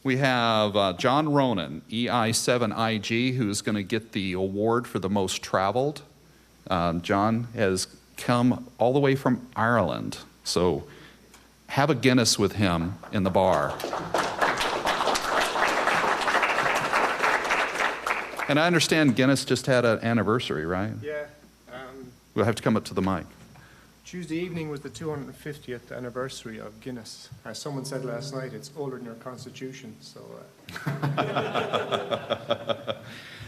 We have John Ronan, EI7IG, who's going to get the award for the most traveled. John has come all the way from Ireland, so have a Guinness with him in the bar. And I understand Guinness just had an anniversary, right? Yeah. We'll have to come up to the mic. Tuesday evening was the 250th anniversary of Guinness. As someone said last night, it's older than your Constitution. So.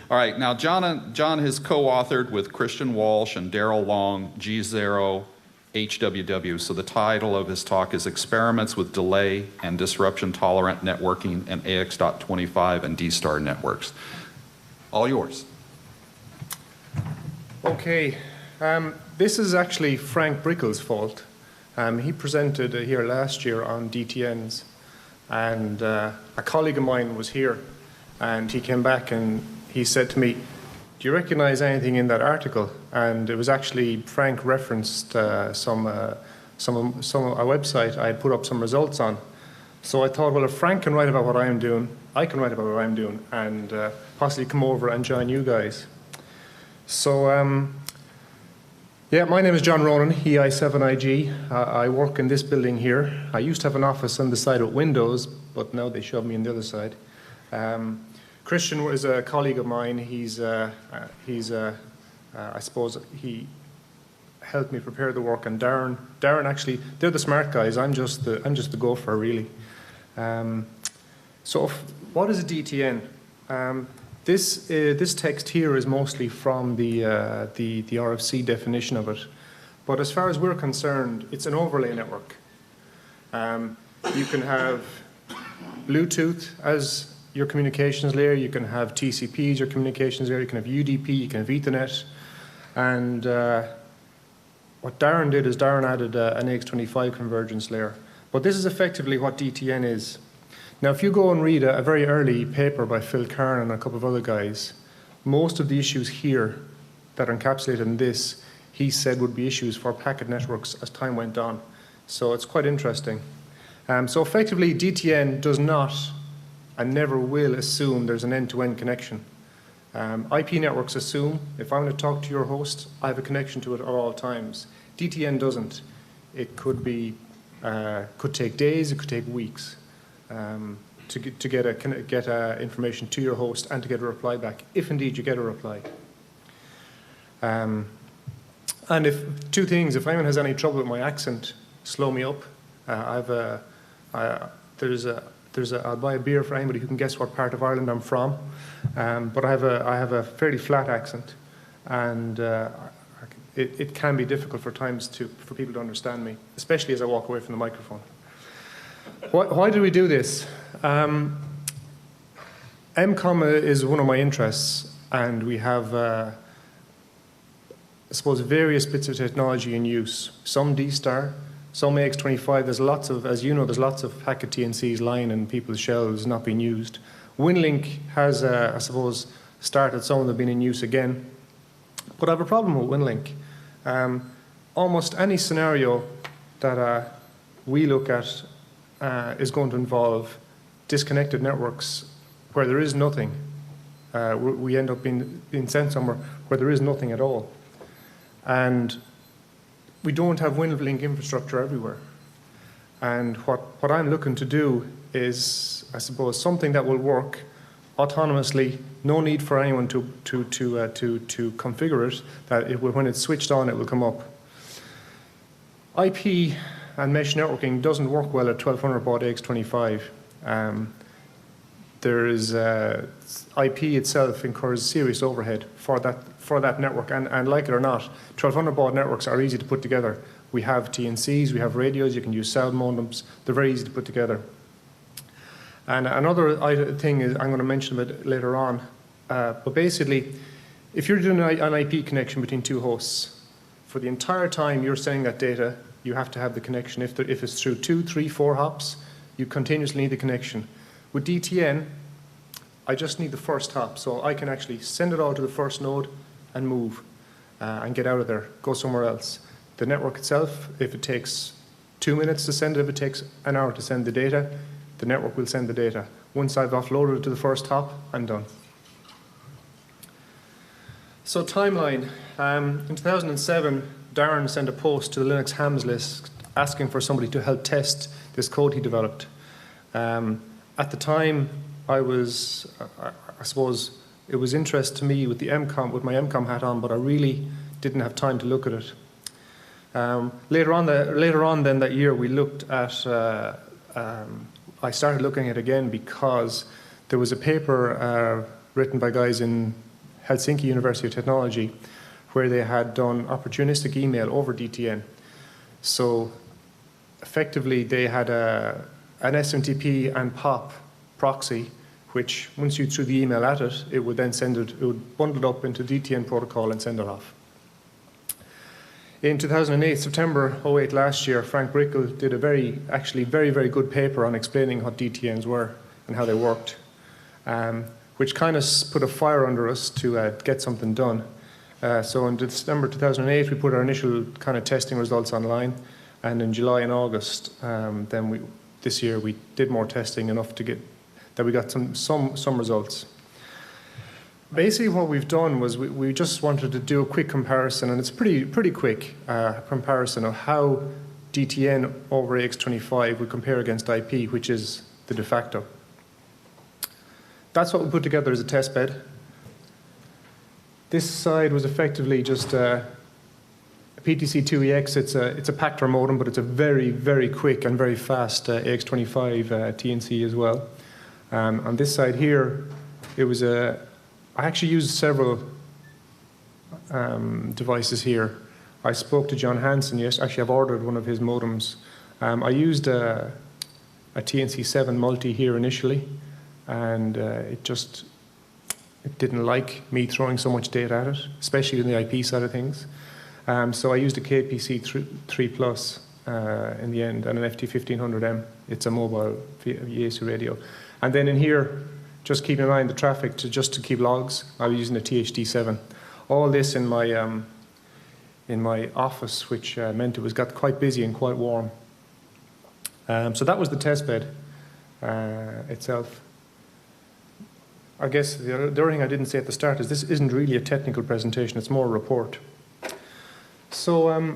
All right, now John has co-authored with Christian Walsh and Darrell Long, G0, HWW. So the title of his talk is Experiments with Delay and Disruption Tolerant Networking and AX.25 and D-Star Networks. All yours. Okay. This is actually Frank Brickle's fault. He presented here last year on DTNs, and a colleague of mine was here, and he came back and he said to me, "Do you recognize anything in that article?" And it was actually Frank referenced a website I had put up some results on. So I thought, well, if Frank can write about what I'm doing, I can write about what I'm doing, and possibly come over and join you guys. So. Yeah, my name is John Ronan, EI7IG. I work in this building here. I used to have an office on the side with windows, but now they shove me on the other side. Christian was a colleague of mine. I suppose he helped me prepare the work, and Darren actually, they're the smart guys. I'm just the gopher, really. So what is a DTN? This text here is mostly from the RFC definition of it. But as far as we're concerned, it's an overlay network. You can have Bluetooth as your communications layer. You can have TCP as your communications layer. You can have UDP. You can have Ethernet. And what Darren did is Darren added an AX25 convergence layer. But this is effectively what DTN is. Now, if you go and read a very early paper by Phil Carn and a couple of other guys, most of the issues here that are encapsulated in this, he said would be issues for packet networks as time went on. So it's quite interesting. So effectively, DTN does not and never will assume there's an end-to-end connection. IP networks assume if I'm going to talk to your host, I have a connection to it at all times. DTN doesn't. It could take days, it could take weeks. To get information to your host and to get a reply back, if indeed you get a reply. And two things, if anyone has any trouble with my accent, slow me up. I'll buy a beer for anybody who can guess what part of Ireland I'm from. But I have a fairly flat accent, and it can be difficult for times for people to understand me, especially as I walk away from the microphone. Why do we do this? MCOM is one of my interests, and we have, I suppose, various bits of technology in use. Some D-Star, some AX25. There's lots of, as you know, there's lots of packet TNCs lying in people's shelves not being used. WinLink has, I suppose, started. Some of them have been in use again. But I have a problem with WinLink. Almost any scenario that we look at is going to involve disconnected networks where there is nothing. We end up being sent somewhere where there is nothing at all. And we don't have WinLink infrastructure everywhere. And what I'm looking to do is, I suppose, something that will work autonomously, no need for anyone to configure it, that when it's switched on, it will come up. IP and mesh networking doesn't work well at 1200 baud AX25. There is IP itself incurs serious overhead for that network, and like it or not, 1200 baud networks are easy to put together. We have TNCs, we have radios, you can use sound modems. They're very easy to put together. And another thing is I'm going to mention a bit later on, but basically, if you're doing an IP connection between two hosts, for the entire time you're sending that data, you have to have the connection. If it's through 2, 3, 4 hops, you continuously need the connection. With DTN, I just need the first hop, so I can actually send it all to the first node and move and get out of there, go somewhere else. The network itself, if it takes 2 minutes to send it, if it takes an hour to send the data, the network will send the data. Once I've offloaded it to the first hop, I'm done. So timeline. In 2007, Darren sent a post to the Linux hams list asking for somebody to help test this code he developed. At the time, I suppose it was interest to me with my MCOM hat on, but I really didn't have time to look at it. Later on then that year, we looked at, I started looking at it again because there was a paper written by guys in Helsinki University of Technology where they had done opportunistic email over DTN. So effectively, they had an SMTP and POP proxy, which once you threw the email at it, it would then it would bundle it up into DTN protocol and send it off. In 2008, September 08 last year, Frank Brickell did a very, very good paper on explaining what DTNs were and how they worked, which kind of put a fire under us to get something done. So in December 2008, we put our initial kind of testing results online, and in July and August, this year, we did more testing enough to get that we got some results. Basically, what we've done was we just wanted to do a quick comparison, and it's pretty quick comparison of how DTN over AX25 would compare against IP, which is the de facto. That's what we put together as a test bed. This side was effectively just a PTC2EX. It's a Pactor modem, but it's a very quick and very fast AX25 TNC as well. On this side here, I actually used several devices here. I spoke to John Hansen. Yes, actually, I've ordered one of his modems. I used a TNC7 multi here initially, and it didn't like me throwing so much data at it, especially in the IP side of things. So I used a KPC3 Plus in the end, and an FT1500M. It's a mobile Yaesu radio. And then in here, just keeping in mind the traffic just to keep logs, I was using a THD7. All this in my office, which meant it got quite busy and quite warm. So that was the test bed itself. I guess the other thing I didn't say at the start is this isn't really a technical presentation, it's more a report. So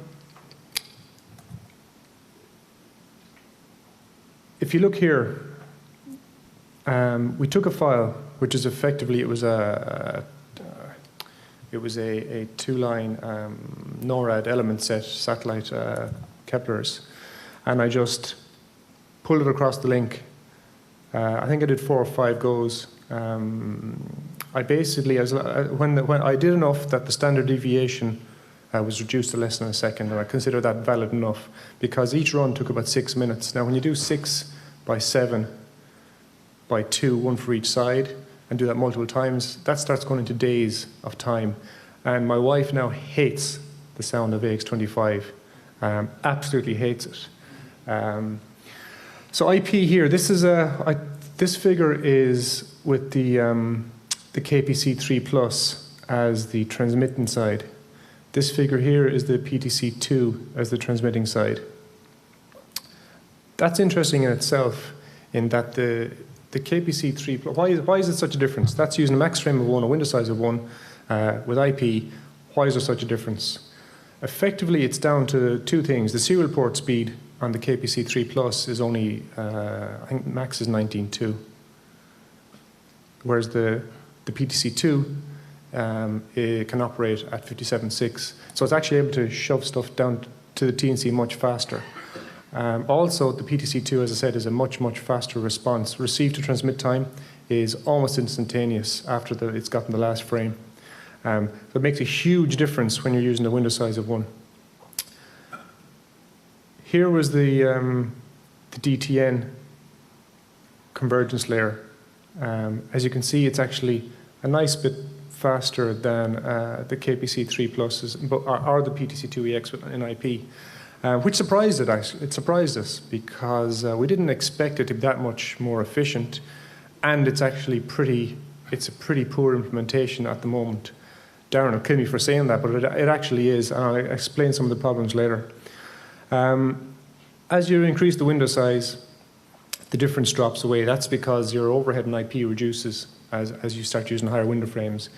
if you look here, we took a file, which is effectively, it was a two-line NORAD element set satellite Keplers, and I just pulled it across the link. I think I did 4 or 5 goes. I basically, when I did enough that the standard deviation was reduced to less than a second, and I consider that valid enough because each run took about 6 minutes. Now, when you do 6 by 7 by 2, one for each side, and do that multiple times, that starts going into days of time. And my wife now hates the sound of AX25, absolutely hates it. So IP here, this figure is with the KPC3 Plus as the transmitting side. This figure here is the PTC2 as the transmitting side. That's interesting in itself, in that the KPC3, why is it such a difference? That's using a max frame of 1, a window size of 1, with IP. Why is there such a difference? Effectively, it's down to 2 things. The serial port speed on the KPC3 Plus is only, I think max is 19.2, whereas the PTC2 it can operate at 57.6. So it's actually able to shove stuff down to the TNC much faster. Also, the PTC2, as I said, is a much faster response. Receive to transmit time is almost instantaneous after it's gotten the last frame. So it makes a huge difference when you're using a window size of 1. Here was the DTN convergence layer. As you can see, it's actually a nice bit faster than the KPC3 Plus or the PTC2EX in IP. Which surprised it, actually. It surprised us because we didn't expect it to be that much more efficient, and it's actually it's a pretty poor implementation at the moment. Darren will kill me for saying that, but it actually is, and I'll explain some of the problems later. As you increase the window size, the difference drops away. That's because your overhead in IP reduces as you start using higher window frames.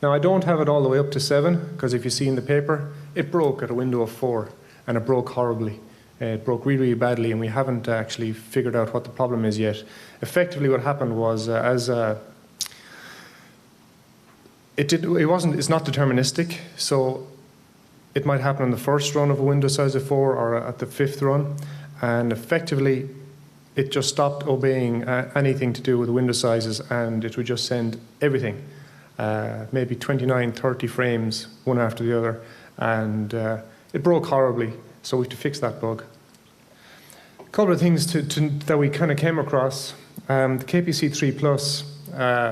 Now, I don't have it all the way up to 7, because if you see in the paper, it broke at a window of 4, and it broke horribly. It broke really, really badly, and we haven't actually figured out what the problem is yet. Effectively, what happened was, it's not deterministic, so it might happen on the first run of a window size of 4 or at the 5th run, and effectively, it just stopped obeying anything to do with the window sizes, and it would just send everything, maybe 29, 30 frames, one after the other, and it broke horribly, so we have to fix that bug. A couple of things that we kind of came across. The KPC3 Plus,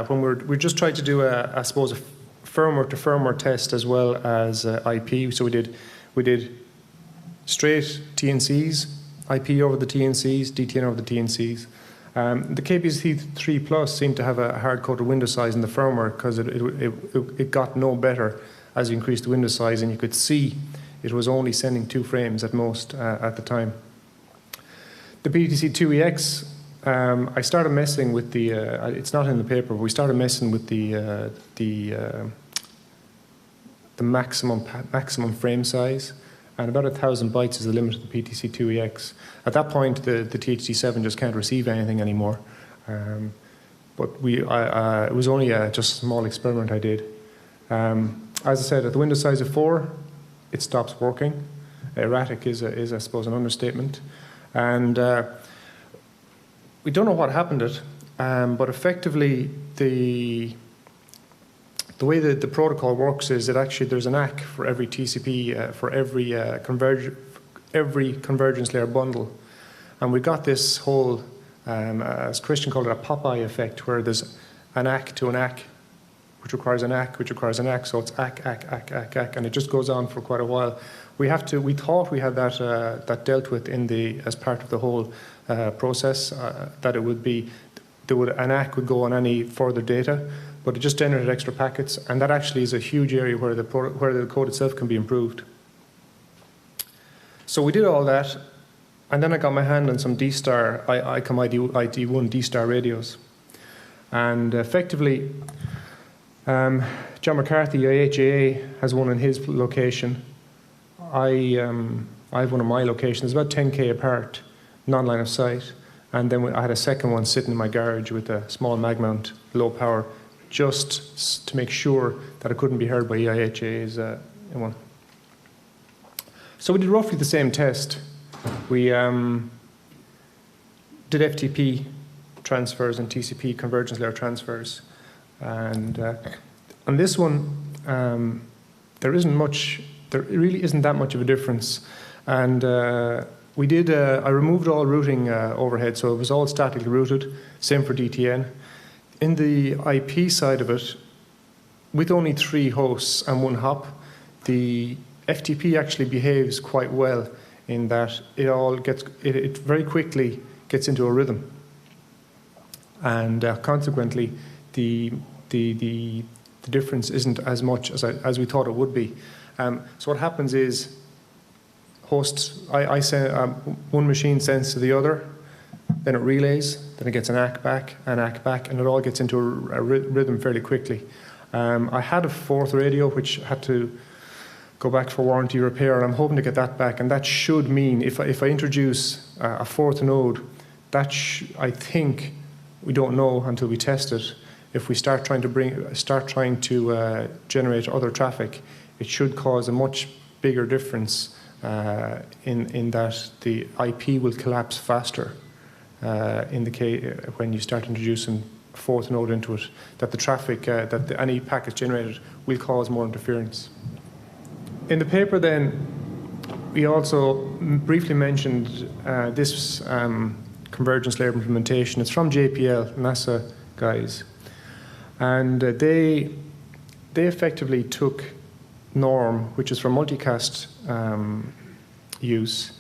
when we just tried to do I suppose, a firmware-to-firmware test as well as IP, so we did straight TNCs, IP over the TNCs, DTN over the TNCs. The KPC3 Plus seemed to have a hard-coded window size in the firmware because it got no better as you increased the window size, and you could see it was only sending 2 frames at most at the time. The PTC2EX, I started messing with the, it's not in the paper, but we started messing with the maximum frame size, and about 1,000 bytes is the limit of the PTC2EX. At that point, the THD7 just can't receive anything anymore. But it was only just a small experiment I did. As I said, at the window size of 4, it stops working. Erratic is I suppose, an understatement. And we don't know what happened to it, but effectively the way that the protocol works is that actually there's an ACK for every TCP, for every convergence layer bundle. And we got this whole, as Christian called it, a Popeye effect, where there's an ACK to an ACK, which requires an ACK, which requires an ACK, so it's ACK, ACK, ACK, ACK, ACK, and it just goes on for quite a while. We thought we had that dealt with as part of the whole process, that it would be, an ACK would go on any further data, but it just generated extra packets, and that actually is a huge area where the code itself can be improved. So we did all that, and then I got my hand on some D-Star, ICOM ID1 D-Star radios. And effectively, John McCarthy, IHAA, has one in his location. I have one in my location. It's about 10K apart, non-line of sight. And then I had a second one sitting in my garage with a small mag mount, low power, just to make sure that it couldn't be heard by IHA's one. So we did roughly the same test. We did FTP transfers and TCP convergence layer transfers. And on this one, there really isn't that much of a difference. And I removed all routing overhead, so it was all statically routed, same for DTN. In the IP side of it, with only 3 hosts and 1 hop, the FTP actually behaves quite well in that it very quickly gets into a rhythm. And consequently, the difference isn't as much as we thought it would be. So what happens is, I send, one machine sends to the other, then it relays, then it gets an ACK back, and it all gets into a rhythm fairly quickly. I had a 4th radio which had to go back for warranty repair, and I'm hoping to get that back, and that should mean, if I introduce a 4th node, I think, we don't know until we test it, if we start trying to generate other traffic, it should cause a much bigger difference in that the IP will collapse faster in the case when you start introducing a 4th node into it, that the traffic, any packets generated will cause more interference. In the paper then, we also briefly mentioned this convergence layer implementation. It's from JPL, NASA guys. And they effectively took norm, which is for multicast use,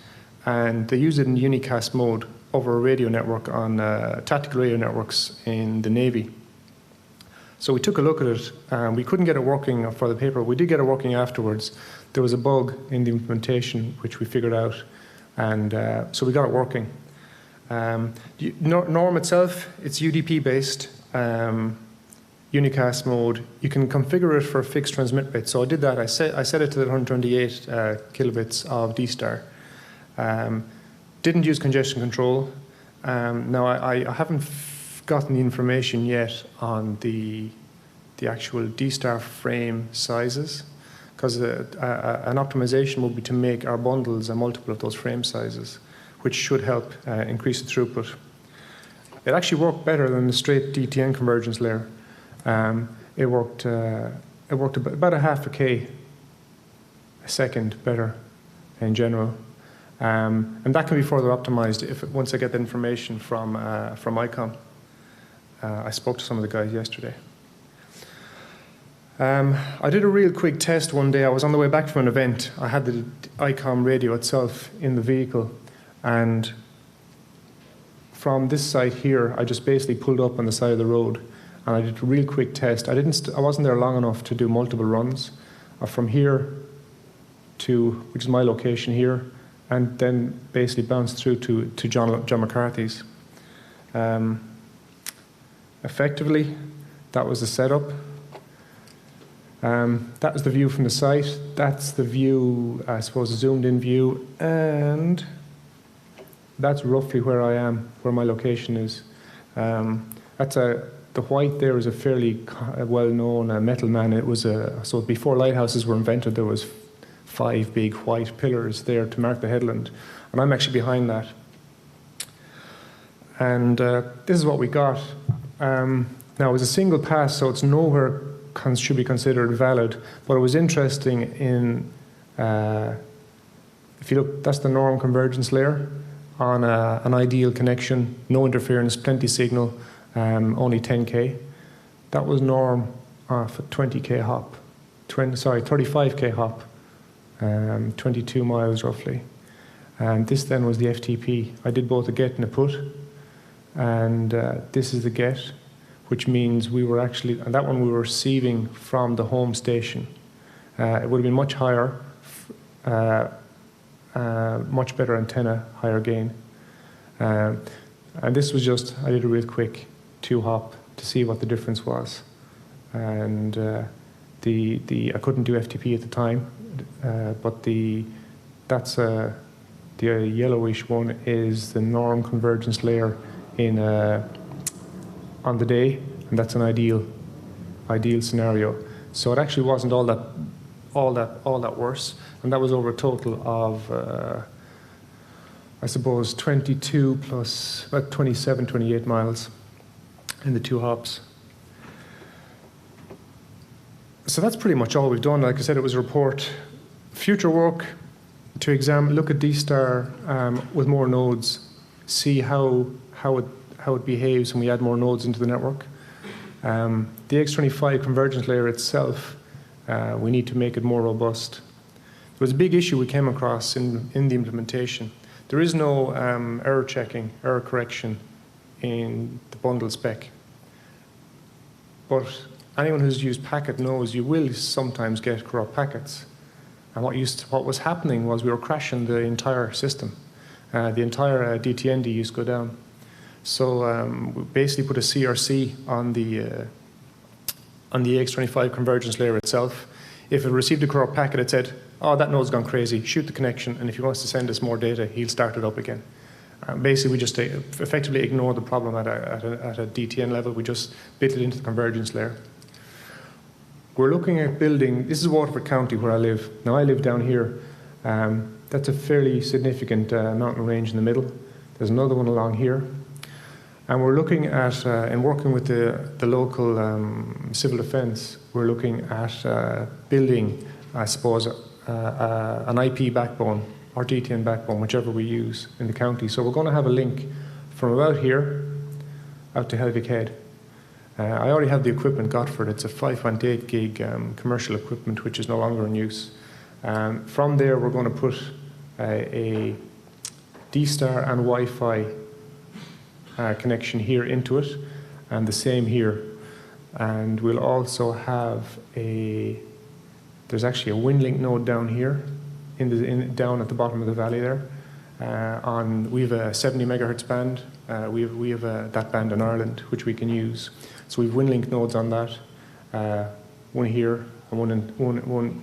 and they use it in unicast mode over a radio network on tactical radio networks in the Navy. So we took a look at it, and we couldn't get it working for the paper. We did get it working afterwards. There was a bug in the implementation, which we figured out, and so we got it working. Norm itself, it's UDP based, unicast mode. You can configure it for a fixed transmit rate. So I did that. I set it to the 128 kilobits of D-Star. Didn't use congestion control. Now I haven't gotten the information yet on the actual D-Star frame sizes, because an optimization will be to make our bundles a multiple of those frame sizes, which should help increase the throughput. It actually worked better than the straight DTN convergence layer. It worked about a half a K a second better in general. And that can be further optimized once I get the information from ICOM. I spoke to some of the guys yesterday. I did a real quick test one day. I was on the way back from an event. I had the ICOM radio itself in the vehicle, and from this site here, I just basically pulled up on the side of the road, and I did a real quick test. I wasn't there long enough to do multiple runs. From here to, which is my location here, and then basically bounced through to John McCarthy's. Effectively, that was the setup. That was the view from the site. That's the view, I suppose, a zoomed-in view, and that's roughly where I am, where my location is. The white there is a fairly well-known metal man. It was so before lighthouses were invented, there was 5 big white pillars there to mark the headland, and I'm actually behind that. And this is what we got. Now it was a single pass, so it's nowhere should be considered valid, but it was interesting in, if you look, that's the norm convergence layer on an ideal connection, no interference, plenty signal, only 10K. That was norm for 20K hop, 35K hop, 22 miles roughly. And this then was the FTP. I did both a get and a put, and this is the get, which means we were actually, and that one we were receiving from the home station. It would have been much higher, much better antenna, higher gain. And this was just, I did a real quick 2-hop to see what the difference was. And I couldn't do FTP at the time, but that's the yellowish one is the norm convergence layer in on the day, and that's an ideal scenario. So it actually wasn't all that worse, and that was over a total of I suppose 22 plus about 27, 28 miles in the 2 hops. So that's pretty much all we've done. Like I said, it was a report. Future work to look at D-Star with more nodes, see how it behaves when we add more nodes into the network. The X25 convergence layer itself, we need to make it more robust. There was a big issue we came across in the implementation. There is no error checking, error correction in the bundle spec. But anyone who's used packet knows you will sometimes get corrupt packets. And what was happening was we were crashing the entire system. The entire DTND used to go down. So we basically put a CRC on the X25 convergence layer itself. If it received a corrupt packet, it said, oh, that node's gone crazy, shoot the connection, and if he wants to send us more data, he'll start it up again. Basically, we just effectively ignored the problem at a DTN level. We just bit it into the convergence layer. We're looking at building, this is Waterford County where I live. Now I live down here. That's a fairly significant mountain range in the middle. There's another one along here. And we're looking at, in working with the local civil defence, we're looking at building, I suppose, an IP backbone or DTN backbone, whichever we use in the county. So we're going to have a link from about here out to Helvig Head. I already have the equipment got for it. It's a 5.8 gig commercial equipment, which is no longer in use. From there, we're going to put a D-Star and Wi-Fi connection here into it, and the same here. And we'll also have there's actually a WinLink node down here, down at the bottom of the valley there. We have a 70 megahertz band. We have that band in Ireland, which we can use. So we have WinLink nodes on that, one here and one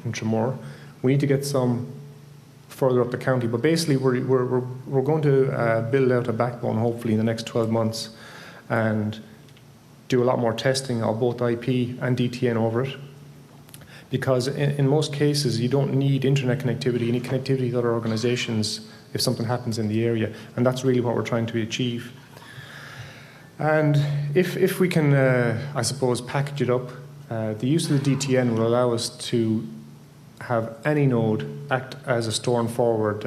in Tremor. We need to get some further up the county, but basically we're going to build out a backbone hopefully in the next 12 months and do a lot more testing of both IP and DTN over it. Because in most cases, you don't need internet connectivity, you need connectivity to other organizations if something happens in the area, and that's really what we're trying to achieve. And if we can, I suppose, package it up, the use of the DTN will allow us to have any node act as a store and forward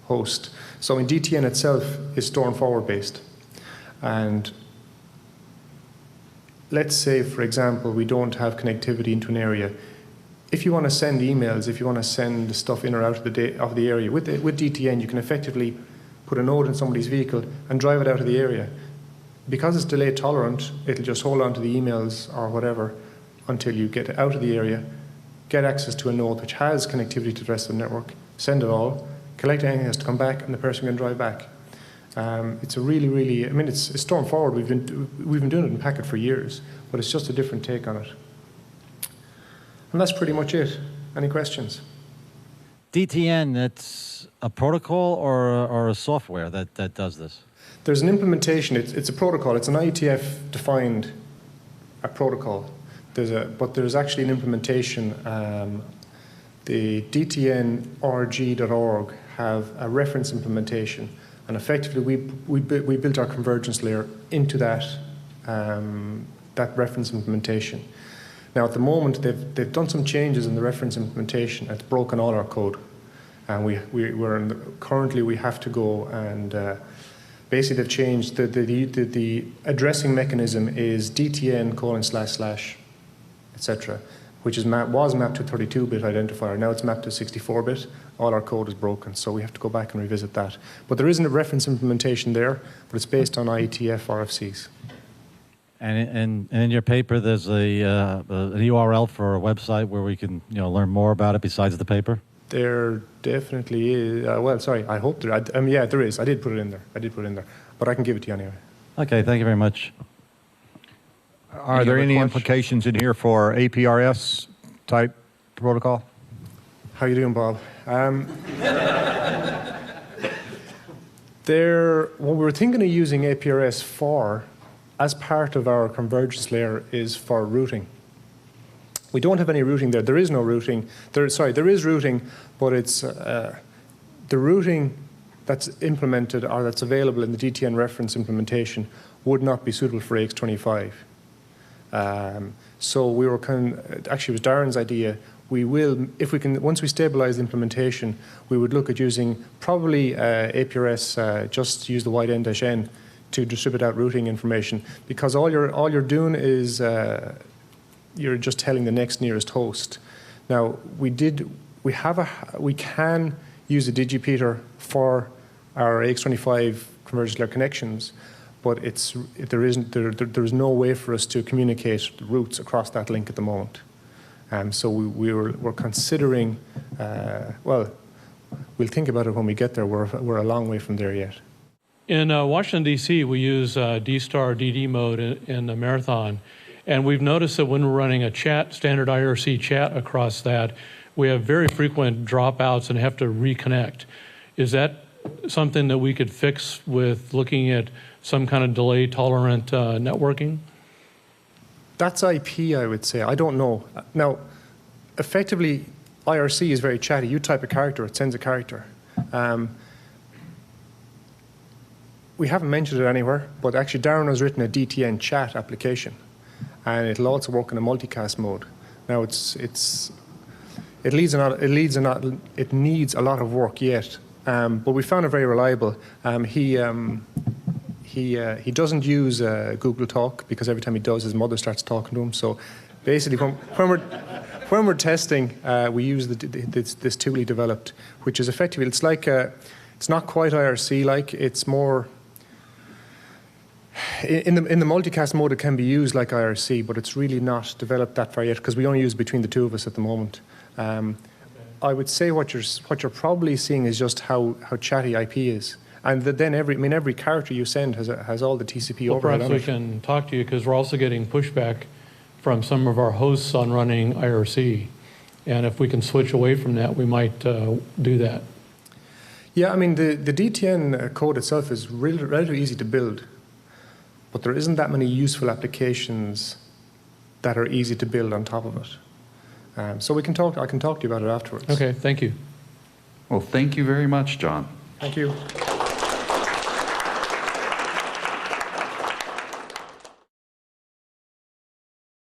host. So in DTN itself is store and forward based. And let's say, for example, we don't have connectivity into an area. If you want to send emails, if you want to send stuff in or out of the area, with DTN, you can effectively put a node in somebody's vehicle and drive it out of the area. Because it's delay tolerant, it'll just hold on to the emails or whatever until you get out of the area, get access to a node which has connectivity to the rest of the network, send it all, collect anything that has to come back, and the person can drive back. It's a really, I mean, it's storm forward. We've been doing it in Packet for years, but it's just a different take on it. And that's pretty much it. Any questions? DTN, that's a protocol or a software that does this? There's an implementation. It's a protocol. It's an IETF-defined protocol. But there's actually an implementation. The DTN-RG.org have a reference implementation. And effectively, we built our convergence layer into that reference implementation. Now, at the moment, they've done some changes in the reference implementation. It's broken all our code, and currently we have to go and basically they've changed the addressing mechanism is DTN:// etc., which was mapped to 32-bit identifier. Now it's mapped to 64-bit. All our code is broken, so we have to go back and revisit that. But there isn't a reference implementation there, but it's based on IETF RFCs. And in your paper, there's an URL for a website where we can learn more about it besides the paper? There definitely is. Well, sorry, I hope there. Yeah, there is. I did put it in there. But I can give it to you anyway. Okay, thank you very much. Are there any implications in here for APRS type protocol? How you doing, Bob? What we were thinking of using APRS for, as part of our convergence layer, is for routing. We don't have any routing there. There is no routing. There is routing, but it's the routing that's implemented or that's available in the DTN reference implementation would not be suitable for AX25. So we were actually, it was Darren's idea. We will, if we can, once we stabilize the implementation, we would look at using probably APRS, just use the wide N-N to distribute out routing information, because all you're doing is you're just telling the next nearest host. Now we can use a digipeater for our AX25 convergence layer connections, but there's no way for us to communicate the routes across that link at the moment. So we're considering, well, we'll think about it when we get there. We're a long way from there yet. In Washington, D.C., we use D-Star DD mode in the Marathon, and we've noticed that when we're running a standard IRC chat across that, we have very frequent dropouts and have to reconnect. Is that something that we could fix with looking at some kind of delay-tolerant networking? That's IP, I would say. I don't know. Now, effectively, IRC is very chatty. You type a character, it sends a character. We haven't mentioned it anywhere, but actually Darren has written a DTN chat application, and it'll also work in a multicast mode. Now, it needs a lot of work yet, but we found it very reliable. He doesn't use Google Talk, because every time he does, his mother starts talking to him. So basically, when we're testing, we use this tool he developed, which is effectively, it's like it's not quite IRC-like. It's more in the multicast mode. It can be used like IRC, but it's really not developed that far yet, because we only use it between the two of us at the moment. I would say what you're probably seeing is just how chatty IP is, and that then every character you send has all the TCP Well, overhead perhaps on we it. can talk to you because we're also getting pushback from some of our hosts on running IRC. And if we can switch away from that, we might do that. Yeah, I mean, the DTN code itself is relatively easy to build, but there isn't that many useful applications that are easy to build on top of it. So I can talk to you about it afterwards. Okay, thank you. Well, thank you very much, John. Thank you.